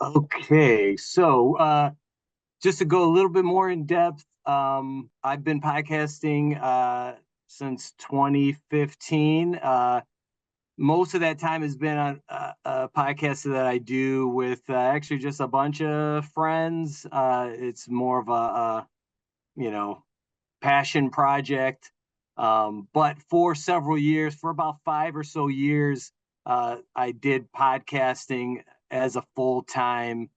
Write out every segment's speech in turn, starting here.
Okay, so just to go a little bit more in depth, I've been podcasting since 2015. Most of that time has been on a podcast that I do with actually just a bunch of friends. It's more of a you know passion project. But for several years, for about 5 or so years, I did podcasting as a full time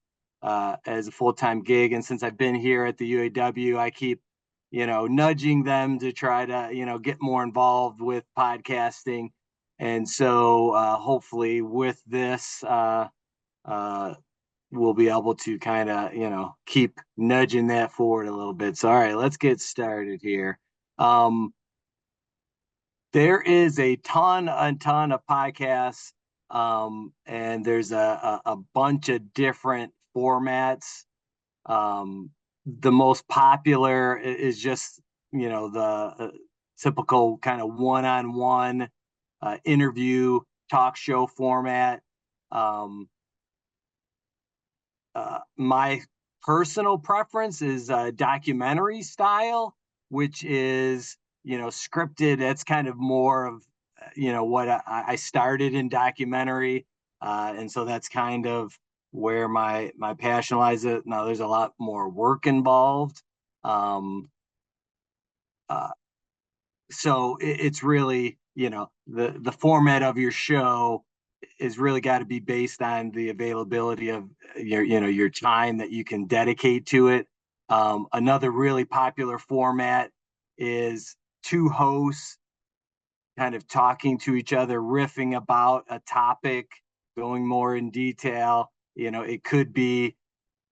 gig. And since I've been here at the UAW, I keep nudging them to try to get more involved with podcasting. And so hopefully with this uh, we'll be able to kind of, keep nudging that forward a little bit. So, all right, let's get started here. Um, there is a ton of podcasts, and there's a bunch of different formats. The most popular is just, the typical kind of one-on-one interview talk show format. Um, my personal preference is documentary style, which is scripted. That's kind of more of what I started in documentary, and so that's kind of where my passion lies. It now there's a lot more work involved, um, uh, so it's really the format of your show is really got to be based on the availability of your time that you can dedicate to it. Another really popular format is two hosts kind of talking to each other, riffing about a topic, going more in detail. It could be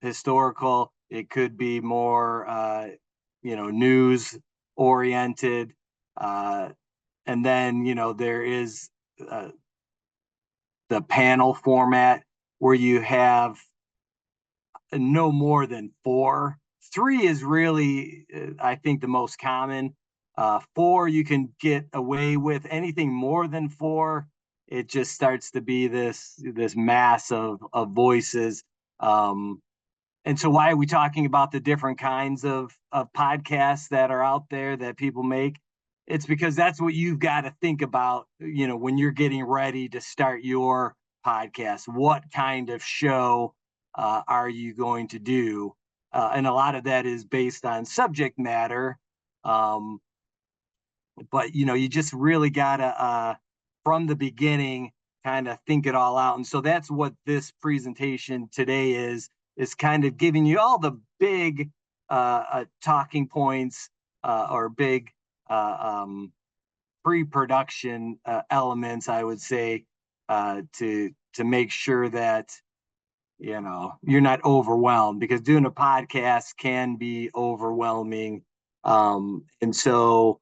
historical, it could be more news oriented, uh, and then there is uh, the panel format where you have no more than four. Three is really, I think, the most common. Four, you can get away with. Anything more than four, it just starts to be this mass of voices. Um, and so, why are we talking about the different kinds of podcasts that are out there that people make? It's because that's what you've got to think about, when you're getting ready to start your podcast. What kind of show are you going to do? And a lot of that is based on subject matter. Um, but you just really gotta from the beginning kind of think it all out. And so that's what this presentation today is kind of giving you all the big talking points or big pre-production elements, I would say, to make sure that you're not overwhelmed, because doing a podcast can be overwhelming. And so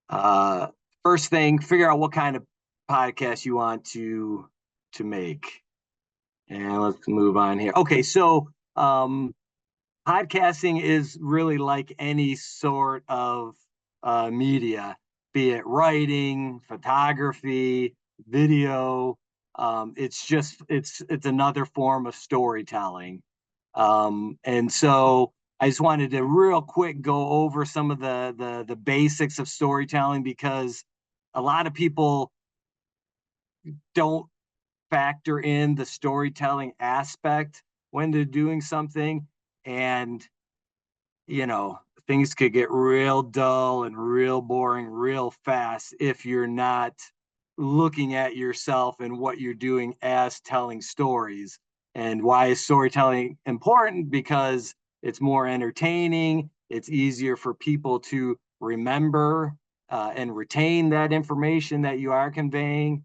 uh, first thing, figure out what kind of podcast you want to make, and let's move on here. Okay, so podcasting is really like any sort of media, be it writing, photography, video. It's another form of storytelling. And so I just wanted to real quick go over some of the basics of storytelling, because a lot of people don't factor in the storytelling aspect when they're doing something, and you know things could get real dull and real boring real fast if you're not looking at yourself and what you're doing as telling stories. And why is storytelling important? Because it's more entertaining, it's easier for people to remember and retain that information that you are conveying.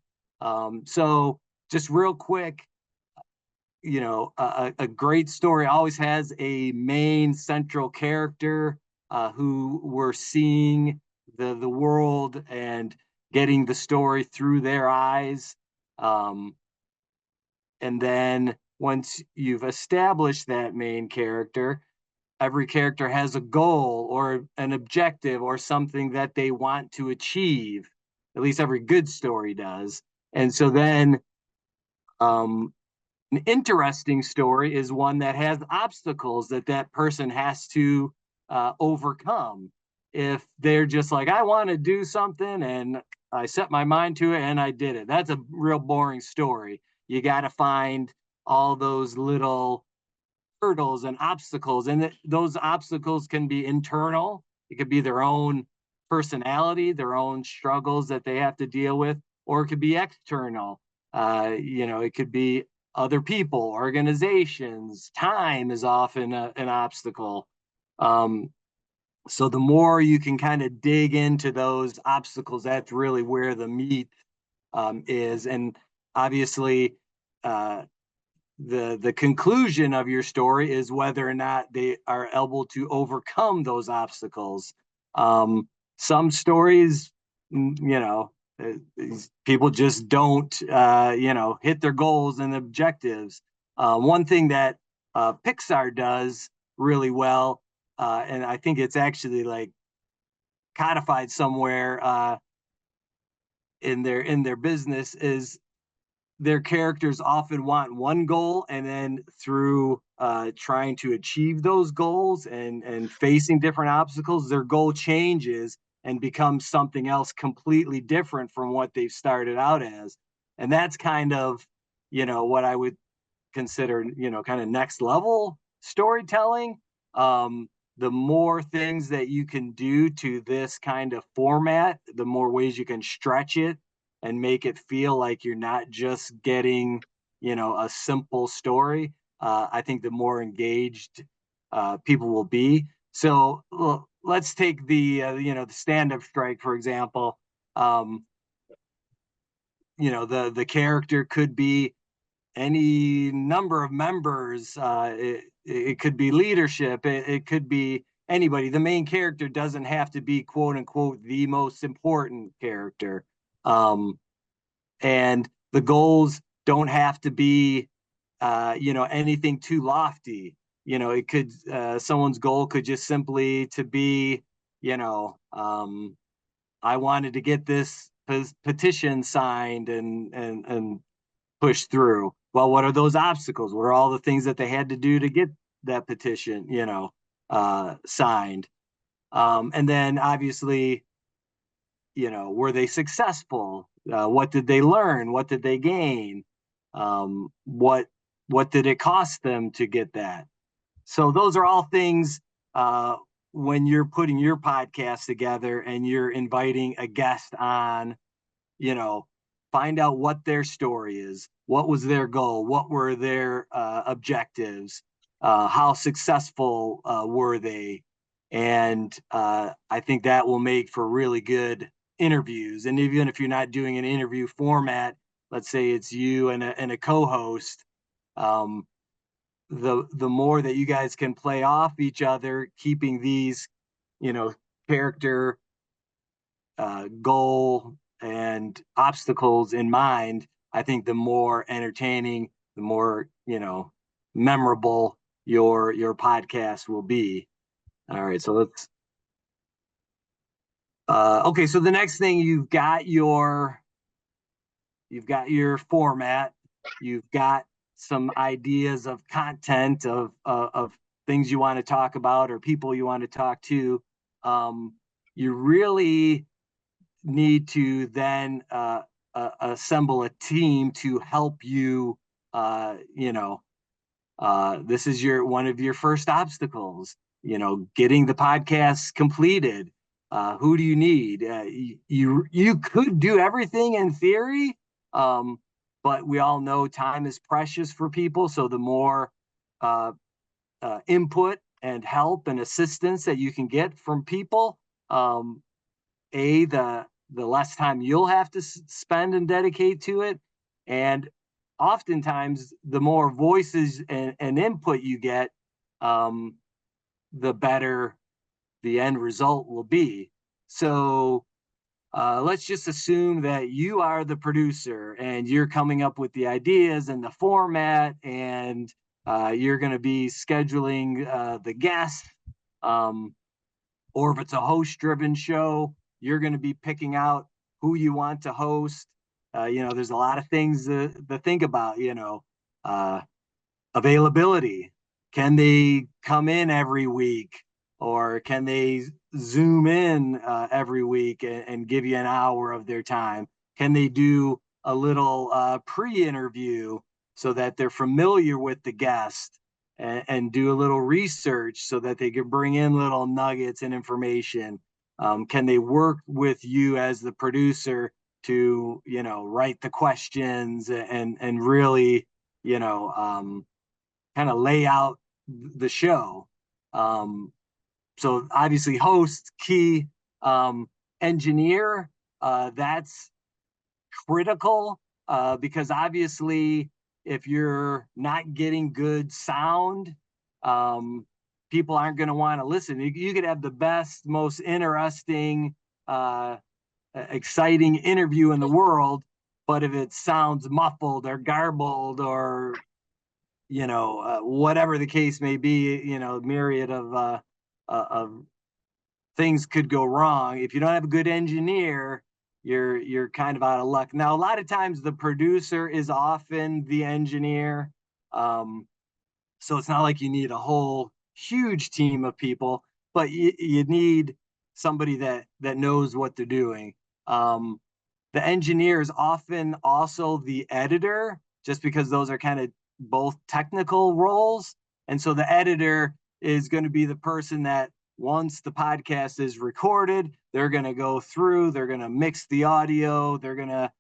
So just real quick, a great story always has a main central character who we're seeing the world and getting the story through their eyes. Um, and then once you've established that main character, every character has a goal or an objective or something that they want to achieve. At least every good story does. And so then um, An interesting story is one that has obstacles that that person has to overcome. If they're just like, I want to do something and I set my mind to it and I did it, that's a real boring story. You got to find all those little hurdles and obstacles, and those obstacles can be internal. It could be their own personality, their own struggles that they have to deal with, or it could be external. It could be other people, organizations. Time is often an obstacle. um, so the more you can kind of dig into those obstacles, that's really where the meat is. And obviously, uh, the conclusion of your story is whether or not they are able to overcome those obstacles. Some stories, uh, people just don't, hit their goals and objectives. One thing that Pixar does really well, and I think it's actually like codified somewhere in their business, is their characters often want one goal, and then through trying to achieve those goals and facing different obstacles, their goal changes and becomes something else completely different from what they've started out as. And that's kind of, what I would consider, kind of next level storytelling. The more things that you can do to this kind of format, the more ways you can stretch it and make it feel like you're not just getting, a simple story. I think the more engaged people will be. So let's take the stand-up strike, for example. Um, the character could be any number of members. It could be leadership. It could be anybody. The main character doesn't have to be quote unquote the most important character. Um, and the goals don't have to be, anything too lofty. It could, someone's goal could just simply to be, I wanted to get this petition signed and push through. Well, what are those obstacles? What are all the things that they had to do to get that petition, signed? And then obviously, were they successful? What did they learn? What did they gain? What did it cost them to get that? So those are all things, when you're putting your podcast together and you're inviting a guest on, you know, find out what their story is, what was their goal, what were their objectives, how successful were they, and I think that will make for really good interviews. And even if you're not doing an interview format, let's say it's you and a co-host, um, the more that you guys can play off each other, keeping these, character, goal, and obstacles in mind, I think the more entertaining, the more, memorable your podcast will be. All right, so let's. Okay, so the next thing, you've got your format, you've got some ideas of content of things you want to talk about or people you want to talk to. You really need to then assemble a team to help you. This is one of your first obstacles. Getting the podcast completed. Who do you need? You could do everything in theory, um, but we all know time is precious for people. So the more uh, input and help and assistance that you can get from people, um, the less time you'll have to spend and dedicate to it, and oftentimes the more voices and input you get, um, the better the end result will be. So let's just assume that you are the producer and you're coming up with the ideas and the format, and you're going to be scheduling the guests. Um, or if it's a host driven show, you're going to be picking out who you want to host. There's a lot of things to think about. Availability. Can they come in every week, or can they zoom in every week and give you an hour of their time? Can they do a little pre-interview so that they're familiar with the guest, and do a little research so that they can bring in little nuggets and information? Can they work with you as the producer to, write the questions and really, kind of lay out the show? Um, so obviously, host key. Engineer, that's critical, because obviously, if you're not getting good sound, um, people aren't going to want to listen. You could have the best, most interesting, uh, exciting interview in the world, but if it sounds muffled or garbled, or whatever the case may be, myriad of things could go wrong. If you don't have a good engineer, you're kind of out of luck. Now, a lot of times the producer is often the engineer, so it's not like you need a whole huge team of people, but you need somebody that knows what they're doing. Um, the engineer is often also the editor, just because those are kind of both technical roles. And so the editor is going to be the person that, once the podcast is recorded, they're going to go through, they're going to mix the audio, they're going to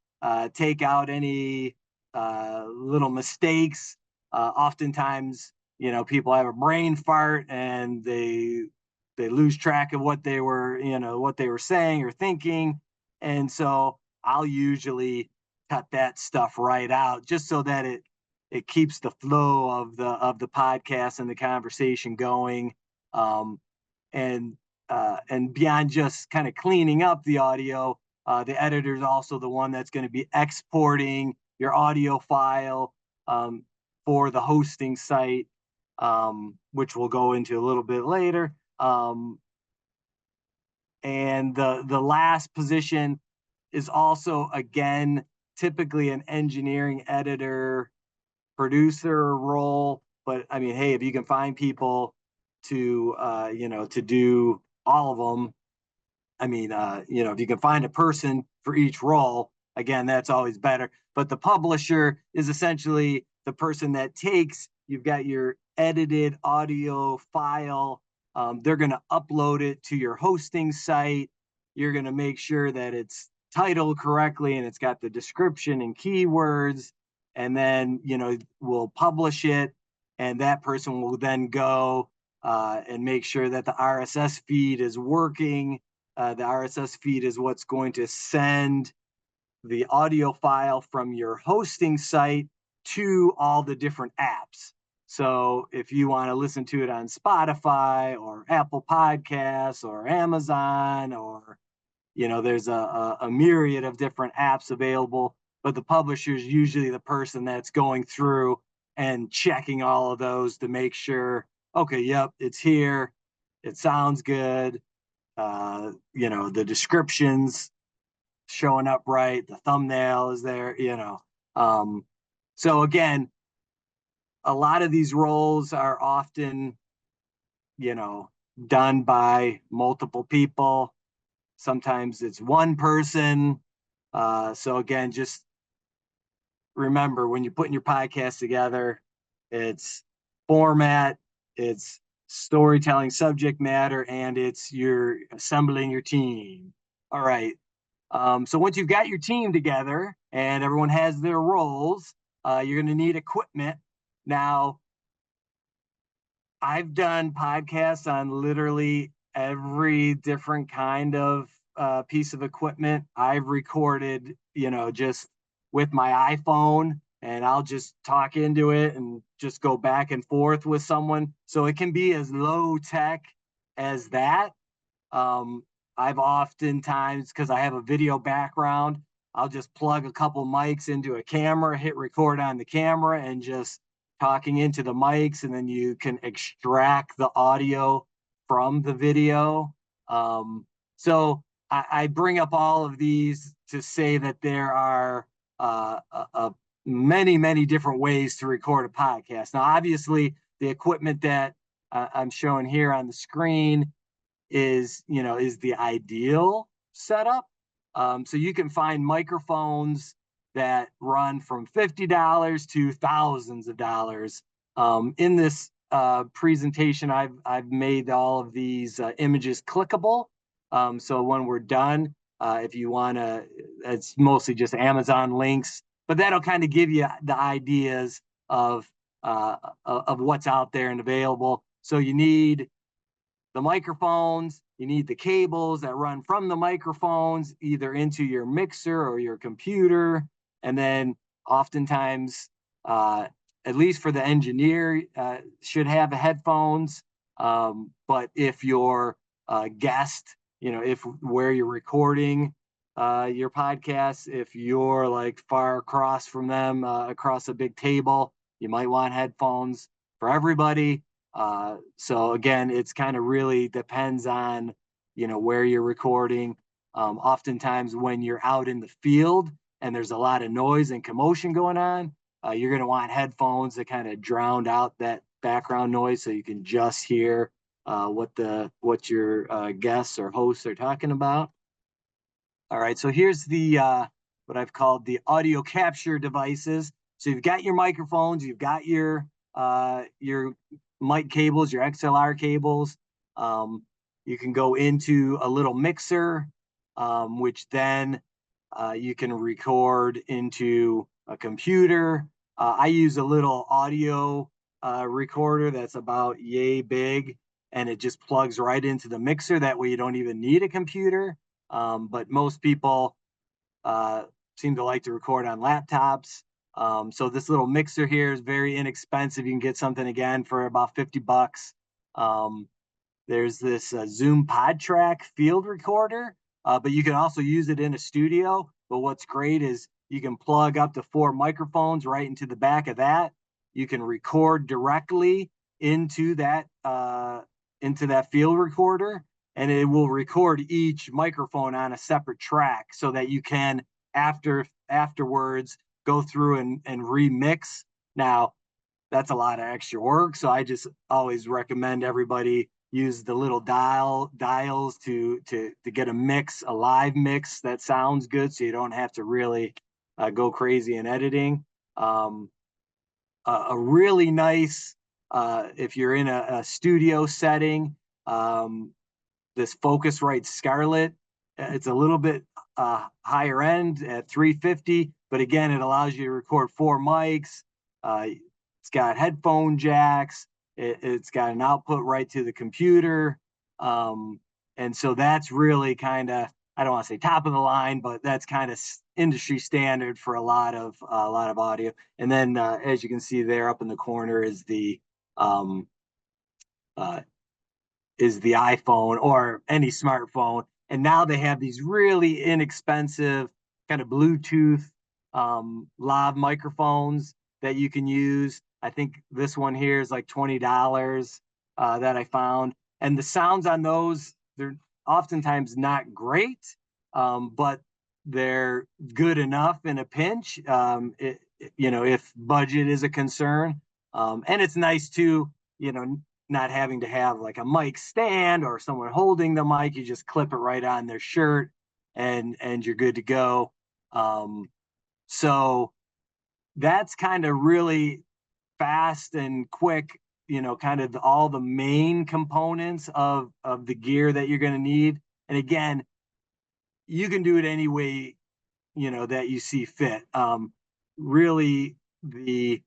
take out any little mistakes. Oftentimes, people have a brain fart and they lose track of what they were saying or thinking. And so I'll usually cut that stuff right out, just so that it keeps the flow of the podcast and the conversation going. Um, and beyond just kind of cleaning up the audio, the editor is also the one that's going to be exporting your audio file, for the hosting site, which we'll go into a little bit later. And the last position is also, again, typically an engineering editor producer role. But I mean, hey, if you can find people to do all of them, I mean, if you can find a person for each role, again, that's always better. But the publisher is essentially the person that takes, you've got your edited audio file. They're going to upload it to your hosting site. You're going to make sure that it's titled correctly and it's got the description and keywords. And then, we'll publish it. And that person will then go and make sure that the RSS feed is working. The RSS feed is what's going to send the audio file from your hosting site to all the different apps. So if you want to listen to it on Spotify or Apple Podcasts or Amazon, or, there's a myriad of different apps available, but the publisher is usually the person that's going through and checking all of those to make sure, okay, yep, it's here. It sounds good. The descriptions showing up right, the thumbnail is there. So again, a lot of these roles are often, you know, done by multiple people. Sometimes it's one person. So again, just remember, when you're putting your podcast together, it's format, it's storytelling, subject matter, and it's you're assembling your team. All right. So once you've got your team together and everyone has their roles, you're going to need equipment. Now, I've done podcasts on literally every different kind of piece of equipment. I've recorded, just with my iPhone, and I'll just talk into it and just go back and forth with someone. So it can be as low tech as that. Um, I've oftentimes, because I have a video background, I'll just plug a couple mics into a camera, hit record on the camera, and just talking into the mics, and then you can extract the audio from the video. So I bring up all of these to say that there are a many different ways to record a podcast. Now, obviously, the equipment that I'm showing here on the screen is the ideal setup. So you can find microphones that run from $50 to thousands of dollars. In this presentation, I've made all of these images clickable. So when we're done, if you want to, it's mostly just Amazon links, but that'll kind of give you the ideas of what's out there and available. So you need the microphones, you need the cables that run from the microphones either into your mixer or your computer. And then oftentimes, at least for the engineer, should have headphones. But if your guest, if where you're recording your podcast, if you're like far across from them, across a big table, you might want headphones. For everybody, so again, it's kind of really depends on, where you're recording. Oftentimes when you're out in the field and there's a lot of noise and commotion going on, you're going to want headphones that kind of drown out that background noise so you can just hear what your guests or hosts are talking about. All right, so here's the what I've called the audio capture devices. So you've got your microphones, you've got your mic cables, your XLR cables. You can go into a little mixer, which then you can record into a computer. I use a little audio recorder that's about yay big, and it just plugs right into the mixer. That way you don't even need a computer. But most people seem to like to record on laptops. So this little mixer here is very inexpensive. You can get something again for about $50. There's this Zoom PodTrack field recorder, but you can also use it in a studio. But what's great is you can plug up to 4 microphones right into the back of that. You can record directly into that field recorder, and it will record each microphone on a separate track so that you can afterwards go through and remix. Now, that's a lot of extra work, so I just always recommend everybody use the little dials to get a live mix that sounds good, so you don't have to really go crazy in editing. A really nice, if you're in a studio setting, this Focusrite Scarlett, it's a little bit higher end at $350, but again, it allows you to record 4 mics. It's got headphone jacks. It's got an output right to the computer. And so that's really kind of, I don't want to say top of the line, but that's kind of industry standard for a lot of audio. And then as you can see there up in the corner is the iPhone or any smartphone. And now they have these really inexpensive kind of Bluetooth lav microphones that you can use. I think this one here is like $20 that I found. And the sounds on those, they're oftentimes not great, but they're good enough in a pinch, if budget is a concern. And it's nice too, not having to have like a mic stand or someone holding the mic. You just clip it right on their shirt and you're good to go. So that's kind of really fast and quick, kind of all the main components of the gear that you're going to need. And again, you can do it any way, that you see fit. Really the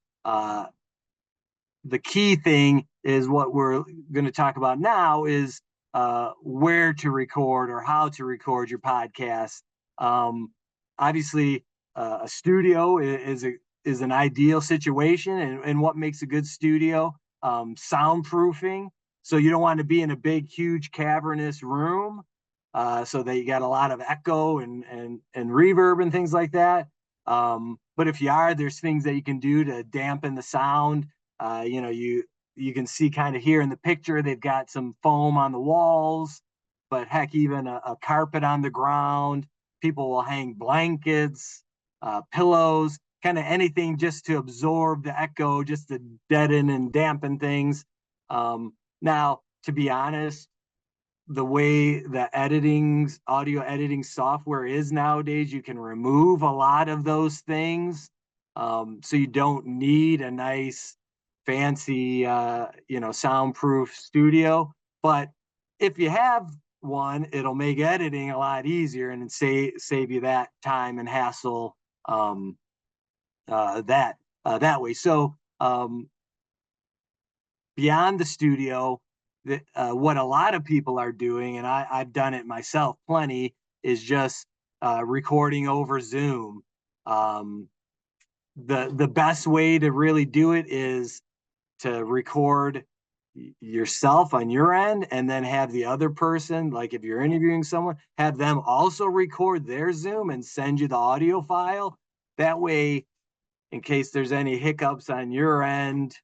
key thing is what we're going to talk about now is where to record or how to record your podcast. Obviously, a studio is an ideal situation, and what makes a good studio? Soundproofing. So you don't want to be in a big, huge, cavernous room, so that you got a lot of echo and reverb and things like that. But if you are, there's things that you can do to dampen the sound. You can see kind of here in the picture, they've got some foam on the walls, but heck, even a carpet on the ground. People will hang blankets, pillows, kind of anything just to absorb the echo, just to deaden and dampen things. Now, to be honest, the way the audio editing software is nowadays, you can remove a lot of those things. So you don't need a nice, fancy, soundproof studio. But if you have one, it'll make editing a lot easier and save you that time and hassle um, that way. So beyond the studio, what a lot of people are doing, and I've done it myself plenty, is just recording over Zoom. Um, the best way to really do it is to record yourself on your end and then have the other person, like if you're interviewing someone, have them also record their Zoom and send you the audio file. That way, in case there's any hiccups on your end,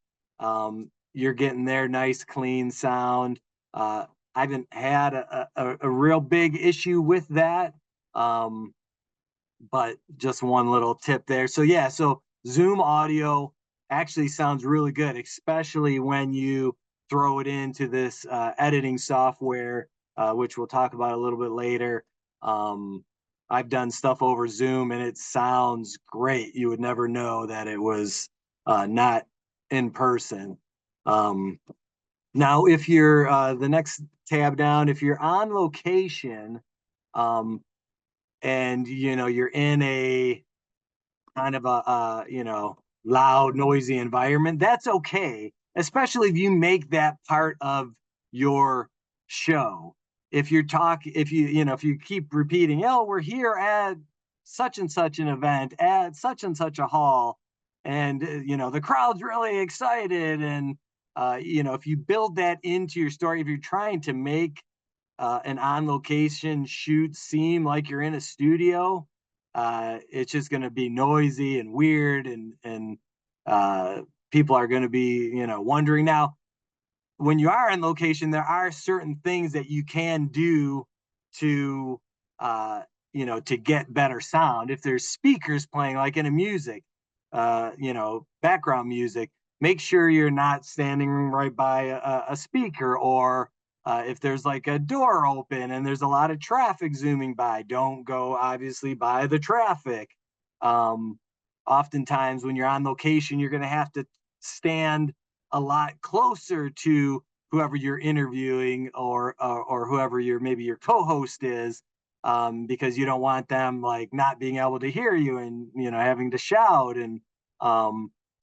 you're getting their nice clean sound. I haven't had a real big issue with that, but just one little tip there. So yeah, so Zoom audio actually sounds really good, especially when you throw it into this editing software, which we'll talk about a little bit later. I've done stuff over Zoom and it sounds great. You would never know that it was not in person. Now, if you're the next tab down, if you're on location, um, and you're in a kind of a loud, noisy environment, that's okay, especially if you make that part of your show. If you keep repeating, oh, we're here at such and such an event at such and such a hall, and the crowd's really excited, and if you build that into your story, if you're trying to make an on location shoot seem like you're in a studio, it's just going to be noisy and weird, and people are going to be wondering. Now, when you are in location, there are certain things that you can do to to get better sound. If there's speakers playing, like in a music, background music, make sure you're not standing right by a speaker, or if there's like a door open and there's a lot of traffic zooming by, don't go obviously by the traffic. Um, Oftentimes when you're on location, you're going to have to stand a lot closer to whoever you're interviewing, or whoever maybe your co-host is, because you don't want them like not being able to hear you and having to shout. And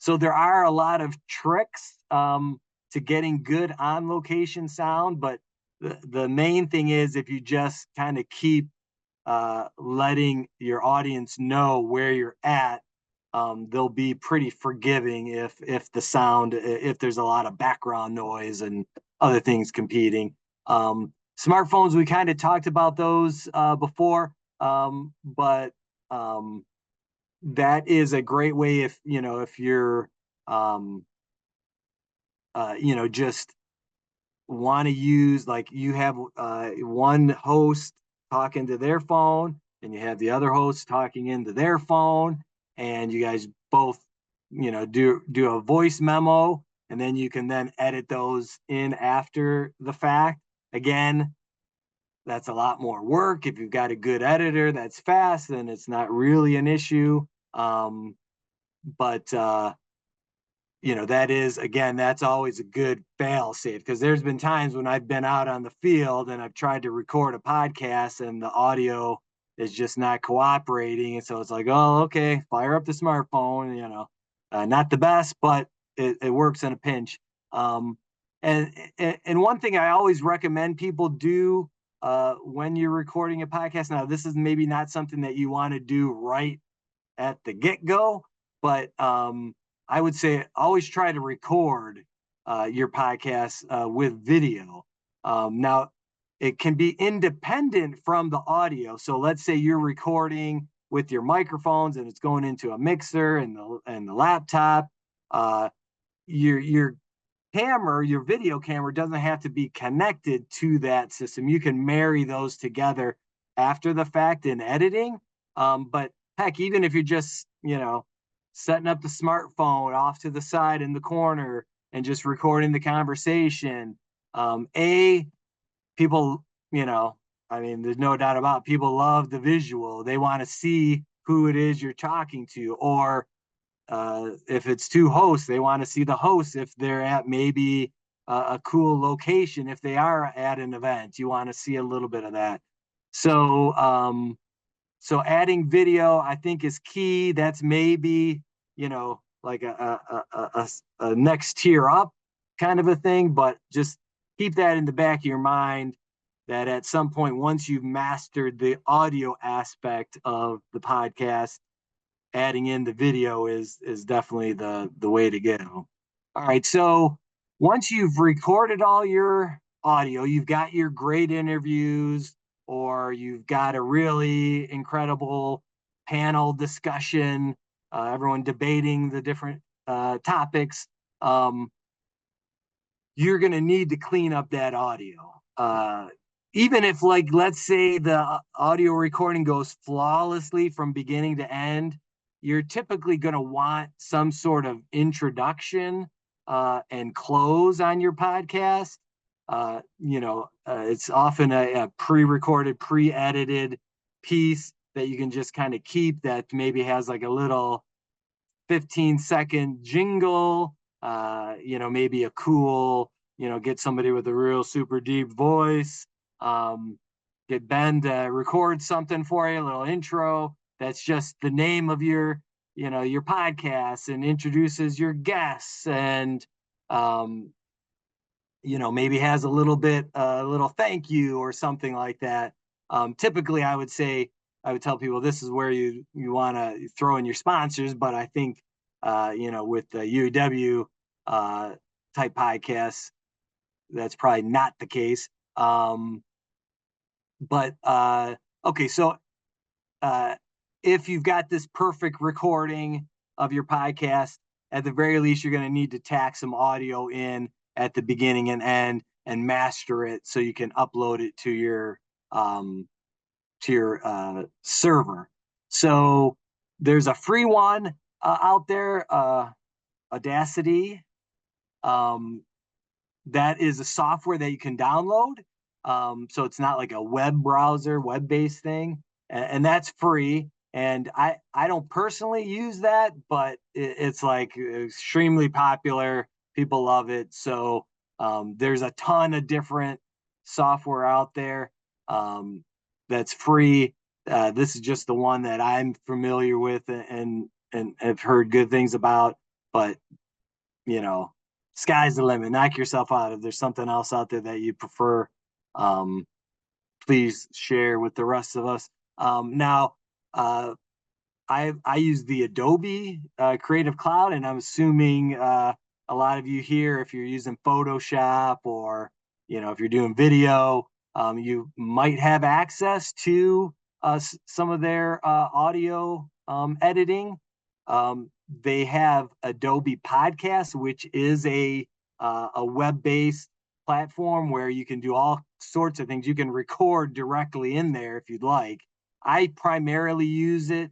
so there are a lot of tricks to getting good on location sound, but the main thing is if you just kind of keep letting your audience know where you're at, they'll be pretty forgiving if the sound, if there's a lot of background noise and other things competing. Smartphones, we kind of talked about those before, but that is a great way if you're just want to use, like, you have one host talking to their phone and you have the other host talking into their phone, and you guys both do a voice memo, and then you can then edit those in after the fact. Again, that's a lot more work. If you've got a good editor that's fast, then it's not really an issue. But that is, again, that's always a good fail safe, because there's been times when I've been out on the field and I've tried to record a podcast and the audio is just not cooperating. And so it's like, oh, okay, fire up the smartphone, not the best, but it works in a pinch. And one thing I always recommend people do when you're recording a podcast, now this is maybe not something that you want to do right at the get-go, but I would say always try to record your podcast with video. Now, it can be independent from the audio. So let's say you're recording with your microphones and it's going into a mixer and the laptop. Your camera, your video camera, doesn't have to be connected to that system. You can marry those together after the fact in editing. But heck, even if you're just setting up the smartphone off to the side in the corner and just recording the conversation. People, I mean, there's no doubt about it, people love the visual. They want to see who it is you're talking to, or if it's two hosts, they want to see the hosts if they're at maybe a cool location. If they are at an event, you want to see a little bit of that. So, so adding video, I think, is key. That's maybe, like a next tier up kind of a thing, but just keep that in the back of your mind that at some point, once you've mastered the audio aspect of the podcast, adding in the video is definitely the way to go. All right, so once you've recorded all your audio, you've got your great interviews, or you've got a really incredible panel discussion, everyone debating the different topics. You're going to need to clean up that audio. Even if, like, let's say the audio recording goes flawlessly from beginning to end, you're typically going to want some sort of introduction and close on your podcast. It's often a pre-recorded, pre-edited piece that you can just kind of keep that maybe has like a little 15-second jingle, maybe a cool, get somebody with a real super deep voice, get Ben to record something for you, a little intro. That's just the name of your podcast, and introduces your guests, and, maybe has a little thank you or something like that. Typically, I would tell people this is where you want to throw in your sponsors, but I think, with the UAW type podcasts, that's probably not the case. But okay, so if you've got this perfect recording of your podcast, at the very least, you're going to need to tack some audio in at the beginning and end and master it so you can upload it to your server. So there's a free one out there, Audacity. That is a software that you can download. So it's not like a web-based thing, and that's free. And I don't personally use that, but it's like extremely popular. People love it. So there's a ton of different software out there that's free. This is just the one that I'm familiar with and have heard good things about. But sky's the limit. Knock yourself out. If there's something else out there that you prefer, please share with the rest of us. Now, I use the Adobe Creative Cloud, and I'm assuming a lot of you here, if you're using Photoshop, or if you're doing video, you might have access to some of their audio editing. They have Adobe Podcast, which is a web-based platform where you can do all sorts of things. You can record directly in there if you'd like. I primarily use it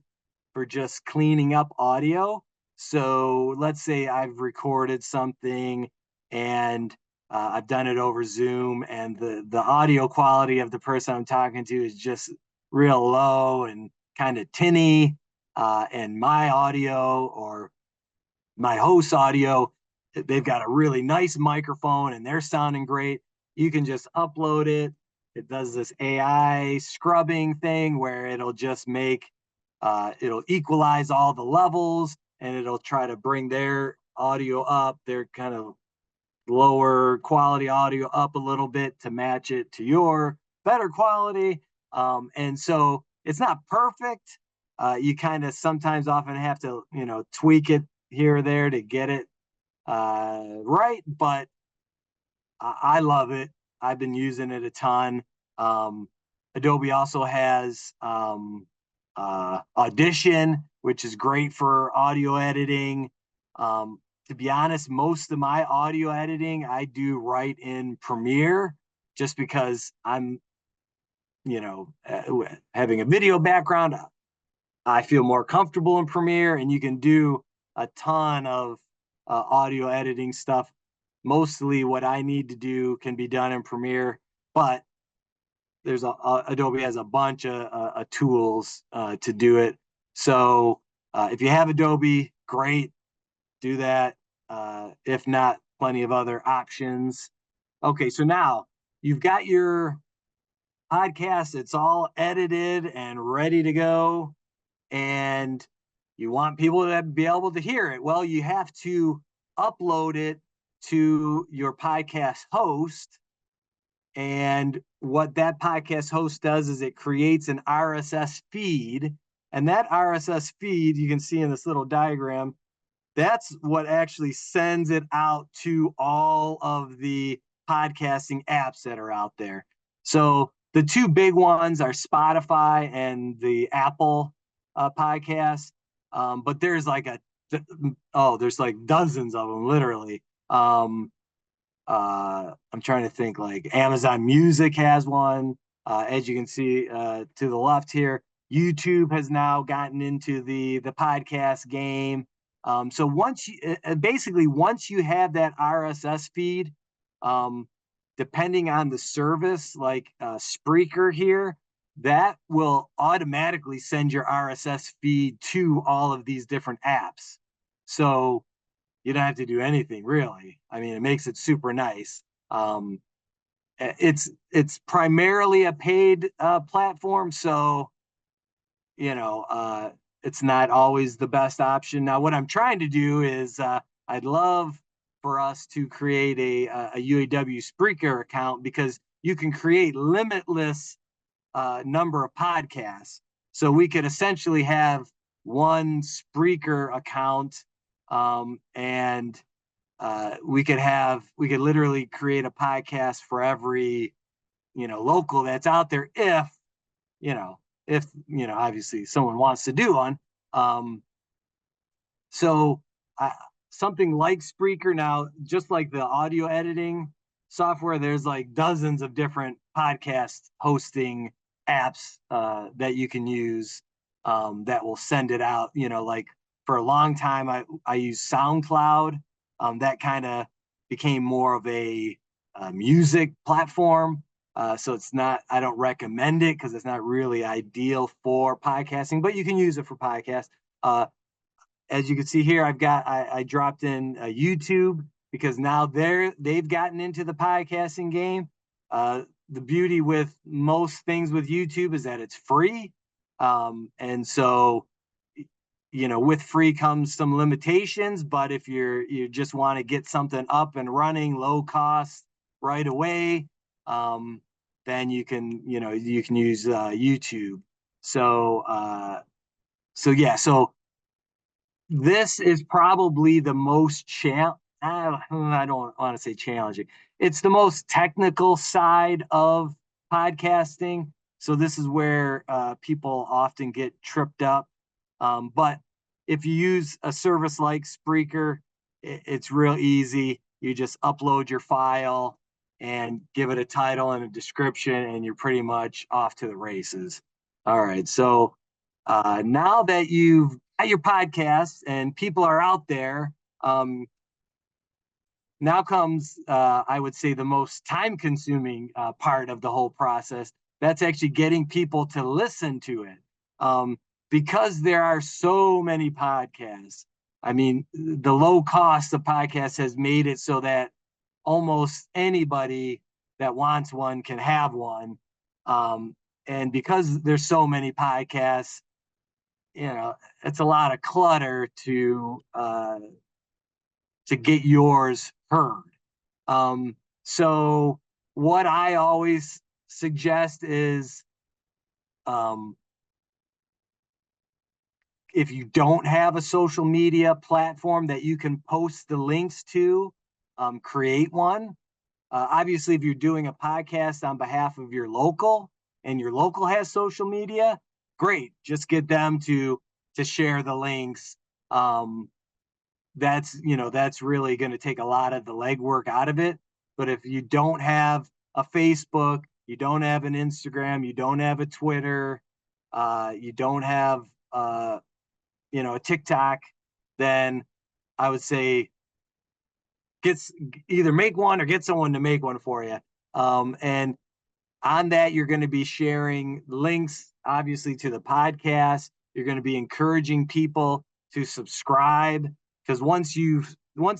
for just cleaning up audio. So let's say I've recorded something and I've done it over Zoom, and the audio quality of the person I'm talking to is just real low and kind of tinny, and my audio or my host audio, they've got a really nice microphone and they're sounding great. You can just upload it. It does this AI scrubbing thing where it'll just it'll equalize all the levels, and it'll try to bring their audio up, their kind of lower quality audio up a little bit to match it to your better quality. And so it's not perfect. You kind of sometimes often have to, tweak it here or there to get it right, but I love it. I've been using it a ton. Adobe also has Audition, which is great for audio editing. To be honest, most of my audio editing I do right in Premiere, just because I'm, having a video background. I feel more comfortable in Premiere, and you can do a ton of audio editing stuff. Mostly what I need to do can be done in Premiere, but there's Adobe has a bunch of tools to do it. So if you have Adobe, great, do that. If not, plenty of other options. Okay, so now you've got your podcast, it's all edited and ready to go, and you want people to be able to hear it. Well, you have to upload it to your podcast host. And what that podcast host does is it creates an RSS feed. And that RSS feed, you can see in this little diagram, that's what actually sends it out to all of the podcasting apps that are out there. So the two big ones are Spotify and the Apple podcast. But there's like there's like dozens of them, literally. I'm trying to think, like Amazon Music has one. As you can see to the left here, YouTube has now gotten into the podcast game. So once you have that RSS feed, um, depending on the service, like Spreaker here, that will automatically send your RSS feed to all of these different apps. So you don't have to do anything really. I mean, it makes it super nice. Um, it's primarily a paid platform, so you know it's not always the best option. Now, what I'm trying to do is I'd love for us to create a UAW Spreaker account, because you can create limitless number of podcasts. So we could essentially have one Spreaker account, and we could literally create a podcast for every local that's out there, you know obviously someone wants to do one. um so uh, Something like Spreaker, now just like the audio editing software, there's like dozens of different podcast hosting apps that you can use, that will send it out. Like for a long time I used SoundCloud. That kind of became more of a music platform. So it's not, I don't recommend it because it's not really ideal for podcasting, but you can use it for podcasts. As you can see here, I dropped in YouTube, because now they've gotten into the podcasting game. The beauty with most things with YouTube is that it's free. And so, with free comes some limitations, but if you just want to get something up and running, low cost right away, then you can use YouTube. So yeah, so this is probably the most I don't want to say challenging. It's the most technical side of podcasting. So this is where people often get tripped up. But if you use a service like Spreaker, it's real easy. You just upload your file and give it a title and a description, and you're pretty much off to the races. All right. So now that you've got your podcast and people are out there, now comes, I would say, the most time consuming part of the whole process. That's actually getting people to listen to it. Because there are so many podcasts. I mean, the low cost of podcasts has made it so that almost anybody that wants one can have one. And because there's so many podcasts, it's a lot of clutter to get yours heard. So what I always suggest is, if you don't have a social media platform that you can post the links to, create one. Obviously, if you're doing a podcast on behalf of your local and your local has social media, great. Just get them to share the links. That's really going to take a lot of the legwork out of it. But if you don't have a Facebook, you don't have an Instagram, you don't have a Twitter, you don't have a TikTok, then I would say gets either make one or get someone to make one for you. And on that, you're going to be sharing links, obviously, to the podcast. You're going to be encouraging people to subscribe, because once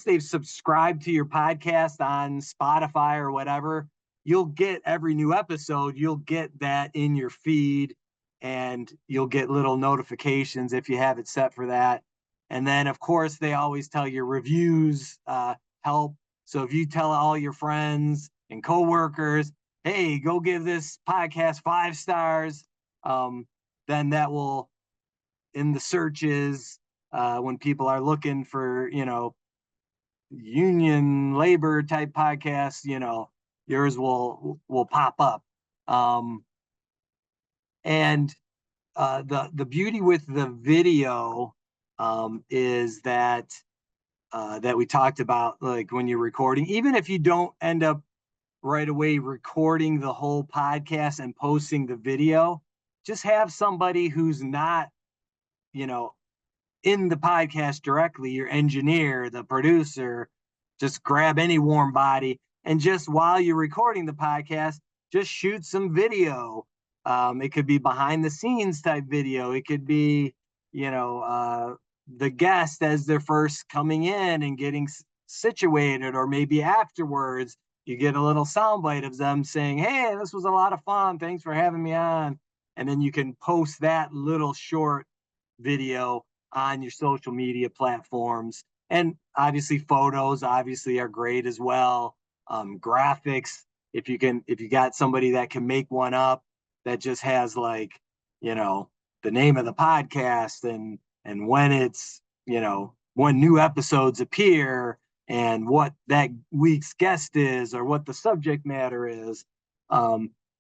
they've subscribed to your podcast on Spotify or whatever, you'll get every new episode. You'll get that in your feed, and you'll get little notifications if you have it set for that. And then, of course, they always tell you reviews help. So if you tell all your friends and coworkers, hey, go give this podcast 5 stars, then that will, in the searches, when people are looking for, union labor type podcasts, yours will pop up. And the beauty with the video is that that we talked about, like when you're recording, even if you don't end up right away recording the whole podcast and posting the video, just have somebody who's not, you know, in the podcast directly, your engineer, the producer, just grab any warm body and just while you're recording the podcast, just shoot some video. It could be behind the scenes type video. It could be, the guest as they're first coming in and getting situated, or maybe afterwards you get a little soundbite of them saying, "Hey, this was a lot of fun. Thanks for having me on." And then you can post that little short video on your social media platforms. And obviously photos obviously are great as well. Graphics, if you got somebody that can make one up that just has, like, the name of the podcast and when it's, when new episodes appear and what that week's guest is or what the subject matter is.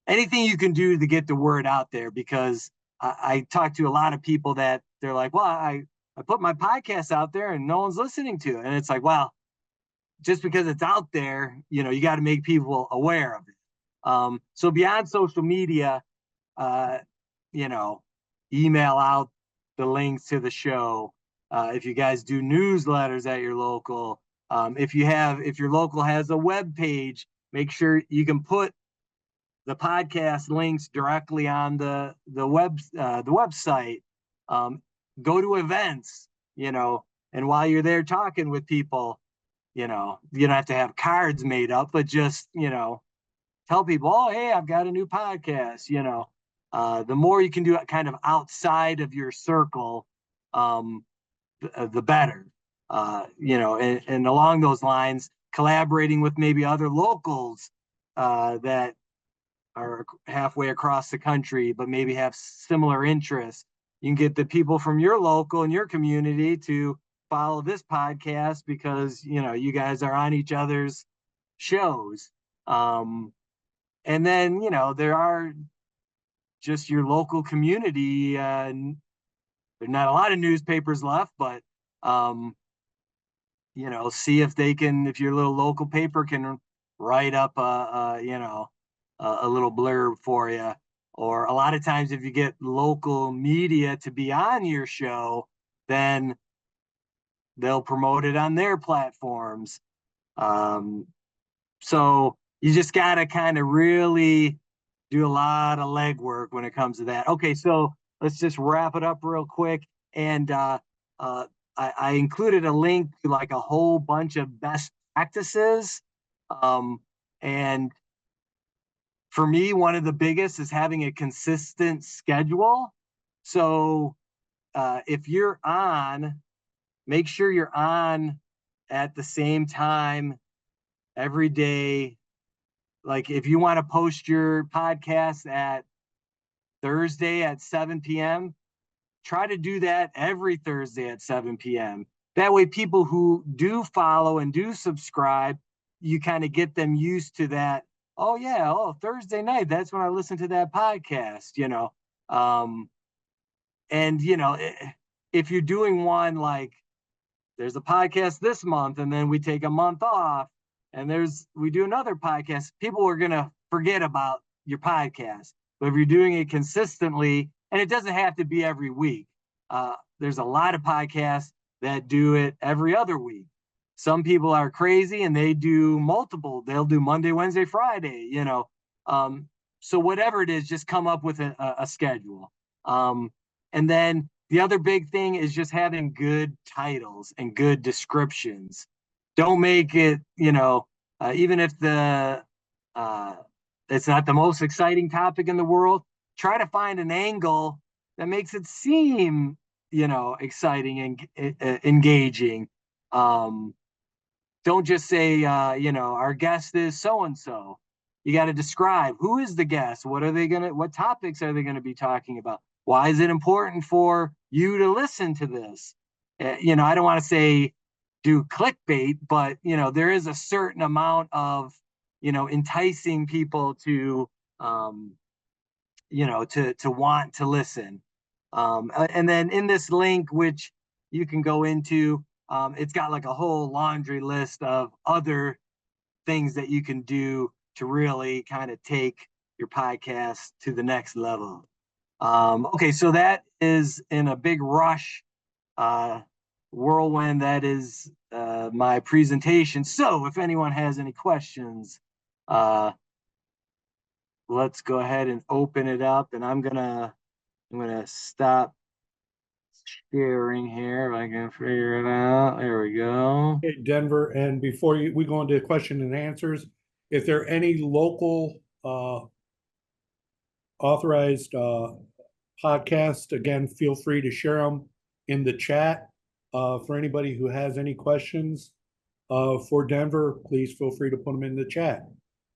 Anything you can do to get the word out there, because I talk to a lot of people that they're like, well, I put my podcast out there and no one's listening to it. And it's like, well, just because it's out there, you got to make people aware of it. So beyond social media, uh, email out the links to the show. If you guys do newsletters at your local, if your local has a web page, make sure you can put the podcast links directly on the website. Go to events, and while you're there talking with people, you don't have to have cards made up, but just, tell people, oh, hey, I've got a new podcast. The more you can do it kind of outside of your circle, the better. And along those lines, collaborating with maybe other locals that are halfway across the country, but maybe have similar interests. You can get the people from your local and your community to follow this podcast because, you guys are on each other's shows. And then, there are just your local community. There's not a lot of newspapers left, but, see if your little local paper can write up a little blurb for you. Or a lot of times if you get local media to be on your show, then they'll promote it on their platforms. So you just got to kind of really do a lot of legwork when it comes to that. Okay, so let's just wrap it up real quick. And I included a link to like a whole bunch of best practices. And for me, one of the biggest is having a consistent schedule. So if you're on, make sure you're on at the same time every day. Like if you want to post your podcast at Thursday at 7 p.m., try to do that every Thursday at 7 p.m. That way people who do follow and do subscribe, you kind of get them used to that. Oh yeah, Thursday night, that's when I listen to that podcast, and if you're doing one like there's a podcast this month and then we take a month off and we do another podcast, people are going to forget about your podcast. But if you're doing it consistently, and it doesn't have to be every week, there's a lot of podcasts that do it every other week. Some people are crazy and they do multiple. They'll do Monday, Wednesday, Friday, you know. Um, so whatever it is, just come up with a schedule. And then the other big thing is just having good titles and good descriptions. Don't make it, you know, even if uh, it's not the most exciting topic in the world, try to find an angle that makes it seem, you know, exciting and engaging. Um, don't just say, you know, our guest is so and so. You got to describe who is the guest. What topics are they going to be talking about? Why is it important for you to listen to this? You know, I don't want to say do clickbait, but, you know, there is a certain amount of, you know, enticing people to, um, you know, to want to listen. And then in this link, which you can go into, it's got like a whole laundry list of other things that you can do to really kind of take your podcast to the next level. Okay, so that is in a big rush, uh, whirlwind. That is my presentation. So if anyone has any questions, uh, let's go ahead and open it up. And I'm gonna stop sharing here if I can figure it out. There we go. Okay, Denver, and before we go into question and answers, if there are any local authorized podcasts, again, feel free to share them in the chat. For anybody who has any questions for Denver, please feel free to put them in the chat.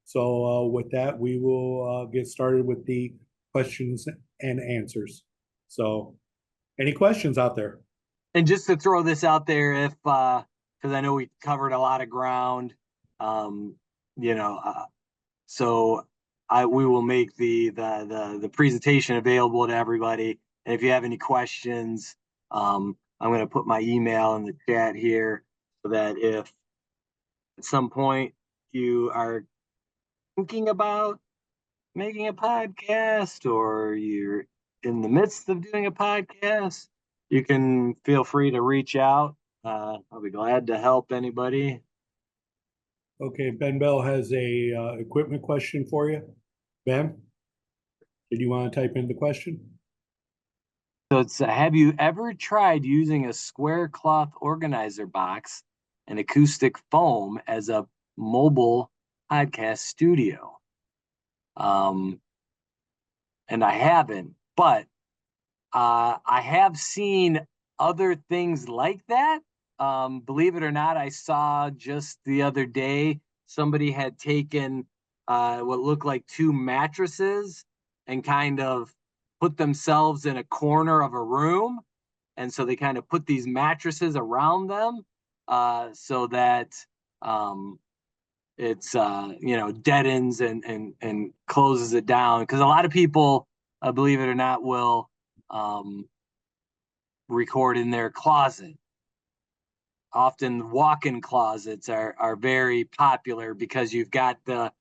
So with that, we will get started with the questions and answers. So any questions out there? And just to throw this out there, if because I know we covered a lot of ground, um, you know, so we will make the presentation available to everybody. And if you have any questions, I'm going to put my email in the chat here so that if at some point you are thinking about making a podcast or you're in the midst of doing a podcast, you can feel free to reach out. I'll be glad to help anybody. Okay, Ben Bell has a equipment question for you. Ben, did you want to type in the question? So it's have you ever tried using a square cloth organizer box and acoustic foam as a mobile podcast studio? Um, and I haven't, but I have seen other things like that. Believe it or not, I saw just the other day somebody had taken what looked like two mattresses and kind of put themselves in a corner of a room. And so they kind of put these mattresses around them so that um, it's you know, deadens and closes it down, because a lot of people, believe it or not, will um, record in their closet. Often walk-in closets are very popular because you've got the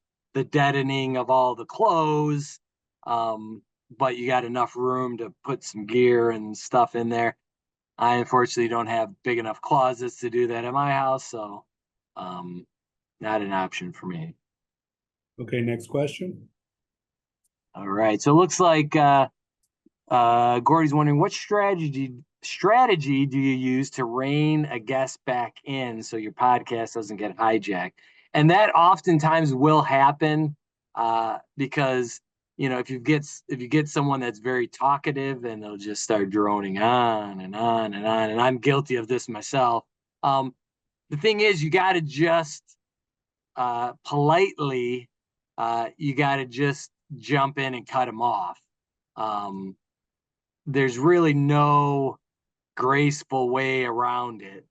deadening of all the clothes, but you got enough room to put some gear and stuff in there. I unfortunately don't have big enough closets to do that at my house, so not an option for me. Okay, next question. All right, so it looks like Gordy's wondering what strategy do you use to rein a guest back in so your podcast doesn't get hijacked? And that oftentimes will happen because, you know, if you get someone that's very talkative, then they'll just start droning on and on and on. And I'm guilty of this myself. The thing is, you got to just politely, you got to just jump in and cut them off. Um, there's really no graceful way around it.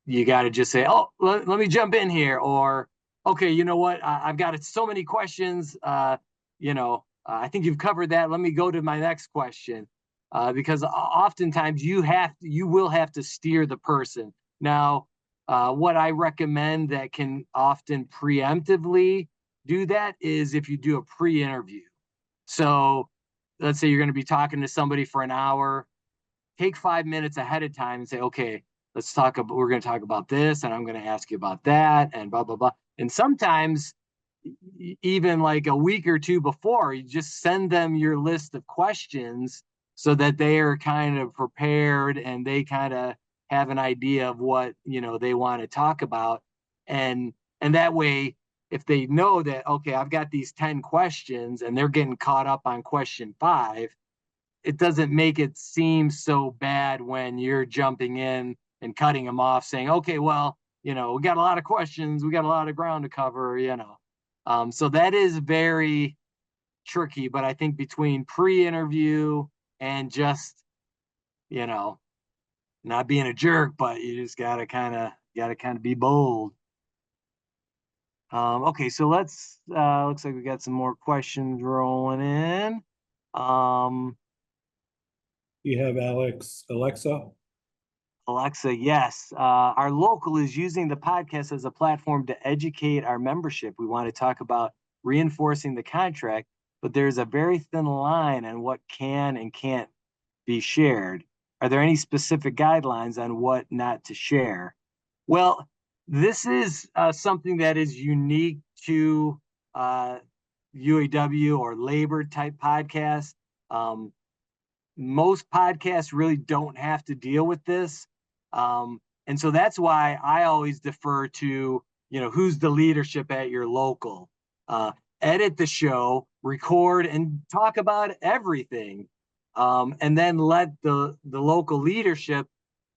You got to just say, "Oh, let me jump in here," or "Okay, you know what? I've got so many questions. You know, I think you've covered that. Let me go to my next question." Because oftentimes you will have to steer the person. Now, what I recommend that can often preemptively do that is if you do a pre-interview. So let's say you're going to be talking to somebody for an hour, take 5 minutes ahead of time and say, okay, we're going to talk about this, and I'm going to ask you about that, and blah, blah, blah. And sometimes even like a week or two before, you just send them your list of questions so that they are kind of prepared and they kind of have an idea of what, they want to talk about. And that way, if they know that, okay, I've got these 10 questions and they're getting caught up on question 5, it doesn't make it seem so bad when you're jumping in and cutting them off saying, okay, well, we got a lot of questions, we got a lot of ground to cover. So that is very tricky, but I think between pre-interview and just, you know, not being a jerk, but you just gotta kind of be bold. Okay, so let's looks like we got some more questions rolling in. Um, You have Alexa. Alexa, yes. Our local is using the podcast as a platform to educate our membership. We want to talk about reinforcing the contract, but there's a very thin line on what can and can't be shared. Are there any specific guidelines on what not to share? Well, this is something that is unique to UAW or labor type podcasts. Um, Most podcasts really don't have to deal with this. And so that's why I always defer to, who's the leadership at your local. Uh, Edit the show, record, and talk about everything. And then let the local leadership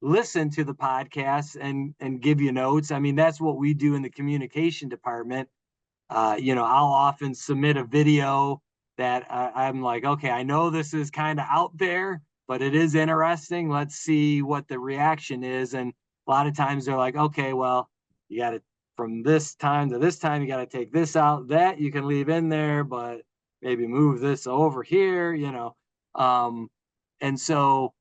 listen to the podcast and give you notes. I mean, that's what we do in the communication department. I'll often submit a video that I'm like, okay, I know this is kind of out there, but it is interesting. Let's see what the reaction is. And a lot of times they're like, okay, well, you got to, from this time to this time, you got to take this out, that you can leave in there, but maybe move this over here. Um, and so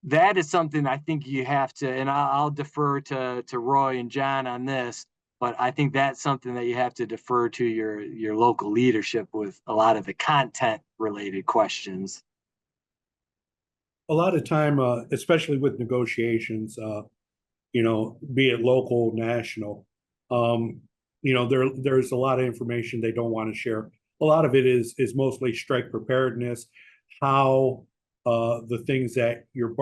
that is something I think you have to, and I'll defer to Roy and John on this, but I think that's something that you have to defer to your local leadership with a lot of the content related questions. A lot of time, especially with negotiations, be it local, national, um, there's a lot of information they don't want to share. A lot of it is mostly strike preparedness, how the things that your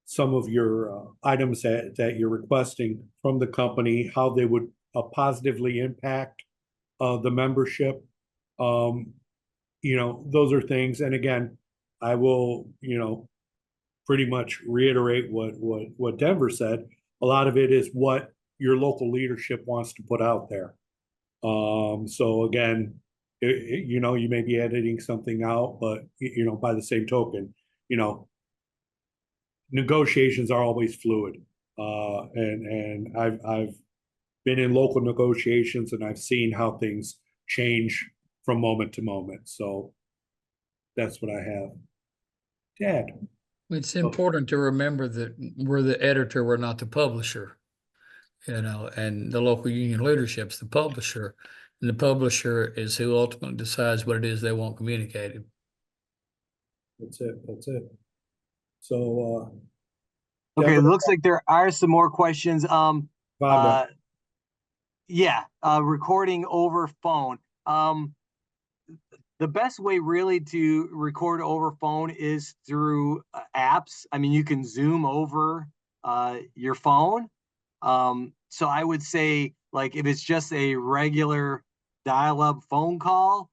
some of your items that you're requesting from the company, how they would positively impact the membership. Um, those are things. And again, I will, pretty much reiterate what Denver said. A lot of it is what your local leadership wants to put out there. So again, you may be editing something out, but by the same token, you know, negotiations are always fluid. And I've been in local negotiations and I've seen how things change from moment to moment. So that's what I have. Dad. It's important to remember that we're the editor, we're not the publisher, and the local union leadership's the publisher. And the publisher is who ultimately decides what it is they want communicated. That's it. That's it. So, Okay, it Deborah, looks like there are some more questions. Yeah, recording over phone. The best way really to record over phone is through apps. I mean, you can Zoom over your phone. So I would say, like, if it's just a regular dial-up phone call,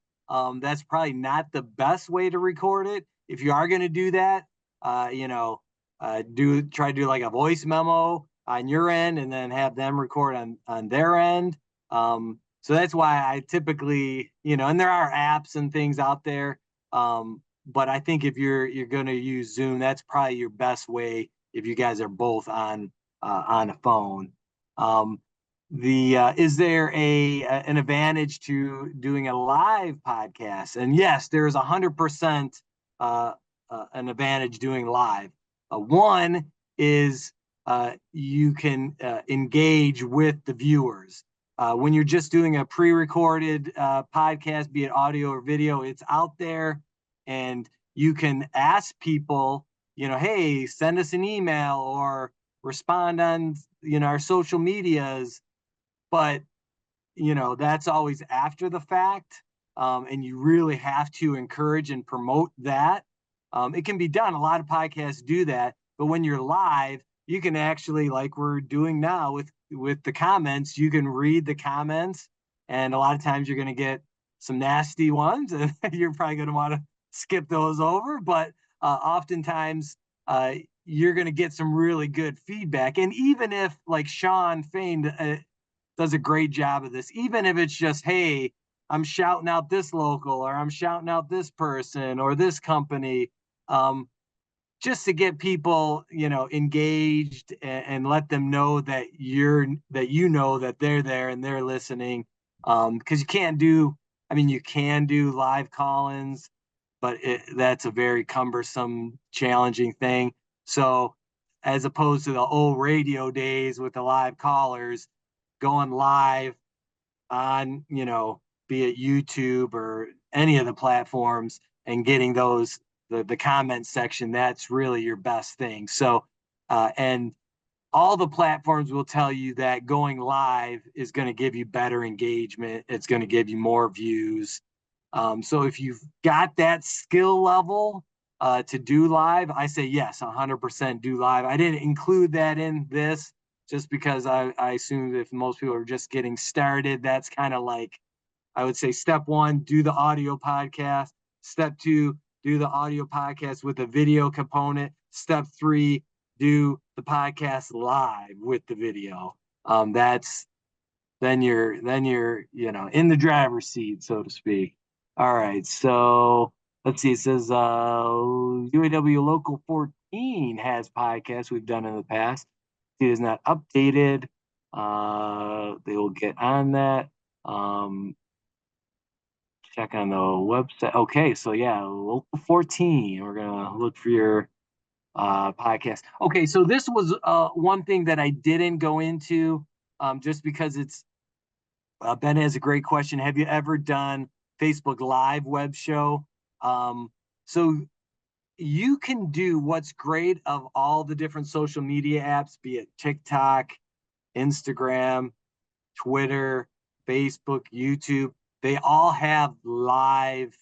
that's probably not the best way to record it. If you are going to do that, try to do like a voice memo on your end and then have them record on their end. So that's why I typically, and there are apps and things out there. But I think if you're going to use Zoom, that's probably your best way if you guys are both on a phone. Is there an advantage to doing a live podcast? And yes, there is 100% an advantage doing live. One is you can engage with the viewers. When you're just doing a pre-recorded podcast, be it audio or video, it's out there, and you can ask people, hey, send us an email or respond on, our social medias. But, that's always after the fact. And you really have to encourage and promote that. It can be done. A lot of podcasts do that. But when you're live, you can actually, like we're doing now with the comments, you can read the comments. And a lot of times you're going to get some nasty ones, and you're probably going to want to skip those over. But oftentimes, you're going to get some really good feedback. And even if, like Sean Fain does a great job of this, even if it's just, hey, I'm shouting out this local, or I'm shouting out this person or this company, just to get people, engaged and let them know that that they're there and they're listening. Because you can do live call-ins, but that's a very cumbersome, challenging thing. So as opposed to the old radio days with the live callers, going live on, be it YouTube or any of the platforms, and getting the comment section, that's really your best thing. So, and all the platforms will tell you that going live is going to give you better engagement. It's going to give you more views. So if you've got that skill level to do live, I say yes, 100% do live. I didn't include that in this just because I assumed if most people are just getting started, that's kind of like, I would say step one, do the audio podcast. Step two, do the audio podcast with a video component. Step three, do the podcast live with the video. Then you're in the driver's seat, so to speak. All right, so let's see. It says UAW Local 14 has podcasts we've done in the past. It is not updated. They will get on that. Check on the website. Okay, so yeah, Local 14. We're gonna look for your podcast. Okay, so this was one thing that I didn't go into, just because it's Ben has a great question. Have you ever done Facebook Live web show? So you can do what's great of all the different social media apps, be it TikTok, Instagram, Twitter, Facebook, YouTube. They all have live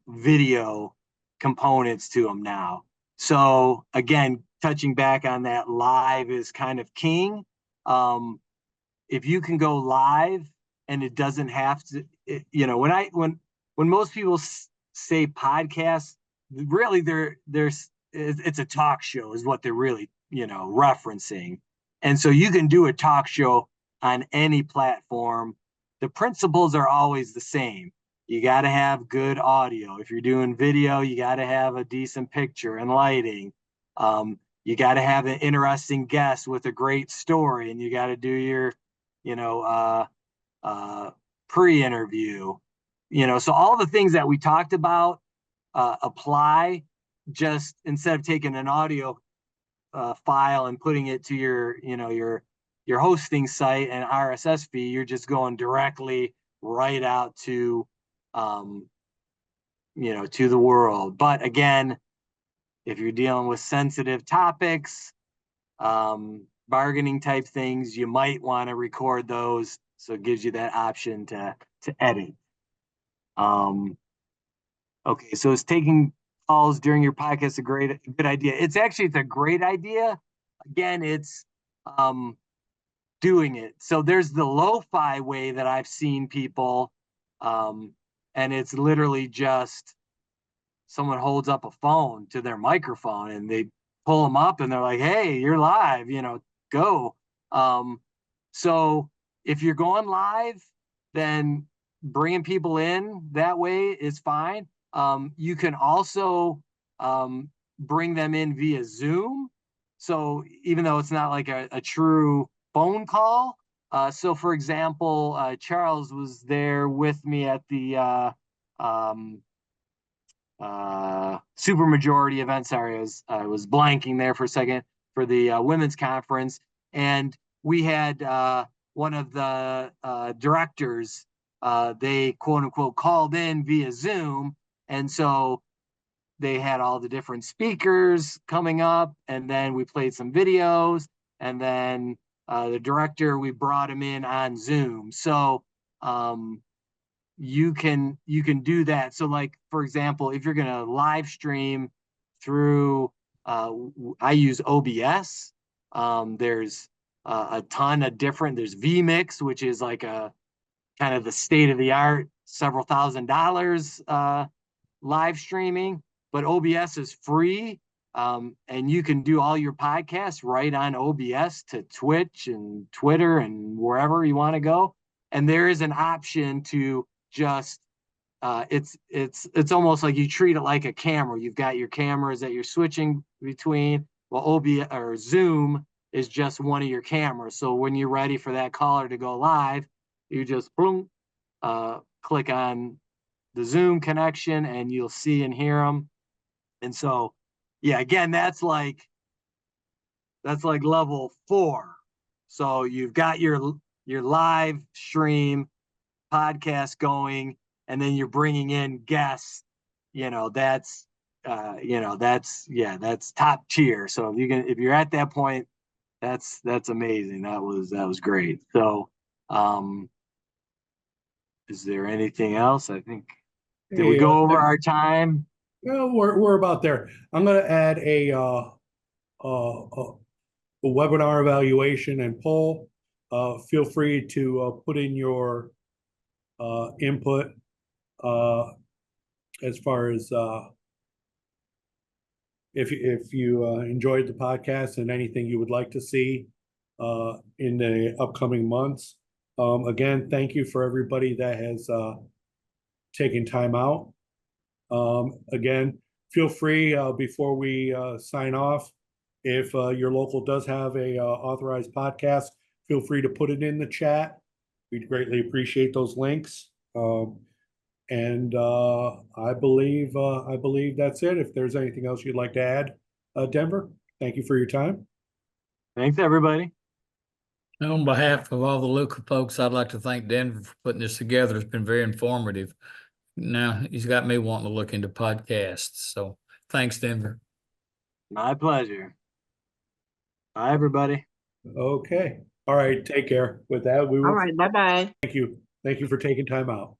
video components to them now. So again, touching back on that, live is kind of king. If you can go live and it doesn't have to, when most people say podcast, really it's a talk show is what they're really, referencing. And so you can do a talk show on any platform. The principles are always the same. You got to have good audio. If you're doing video, you got to have a decent picture and lighting. You got to have an interesting guest with a great story, and you got to do your, pre-interview. So all the things that we talked about apply. Just instead of taking an audio file and putting it to your hosting site and RSS feed, you're just going directly right out to to the world. But again, if you're dealing with sensitive topics, bargaining type things, you might want to record those, so it gives you that option to edit. Okay, so is taking calls during your podcast a good idea? It's a great idea. Again, it's doing it. So there's the lo-fi way that I've seen people, and it's literally just someone holds up a phone to their microphone and they pull them up and they're like, hey, you're live, go. So if you're going live, then bringing people in that way is fine. You can also bring them in via Zoom. So even though it's not like a true phone call. So for example, Charles was there with me at the supermajority event. Sorry, I was blanking there for a second for the women's conference. And we had one of the directors, they quote unquote called in via Zoom. And so they had all the different speakers coming up, and then we played some videos, and then the director, we brought him in on Zoom. So you can do that. So like, for example, if you're going to live stream through, I use OBS. There's a ton of different, there's vMix, which is like a kind of the state of the art, several $1,000s live streaming, but OBS is free. And you can do all your podcasts right on OBS to Twitch and Twitter and wherever you want to go. And there is an option to just it's almost like you treat it like a camera. You've got your cameras that you're switching between. Well, OBS or Zoom is just one of your cameras. So when you're ready for that caller to go live, you just boom, click on the Zoom connection and you'll see and hear them. And so, yeah, again, that's like level 4. So you've got your live stream podcast going, and then you're bringing in guests. That's top tier. So if you're at that point, that's amazing. That was great. So is there anything else? I think, did we go over our time? Well, we're about there. I'm going to add a webinar evaluation and poll. Feel free to put in your input as far as if you enjoyed the podcast and anything you would like to see in the upcoming months. Again, thank you for everybody that has taken time out. Again, feel free before we sign off, if your local does have a authorized podcast, feel free to put it in the chat. We'd greatly appreciate those links. And I believe that's it. If there's anything else you'd like to add, Denver, thank you for your time. Thanks, everybody. On behalf of all the Luca folks, I'd like to thank Denver for putting this together. It's been very informative. Now he's got me wanting to look into podcasts. So thanks, Denver. My pleasure. Bye, everybody. Okay. All right. Take care. With that, we will. All right. Bye-bye. Thank you. Thank you for taking time out.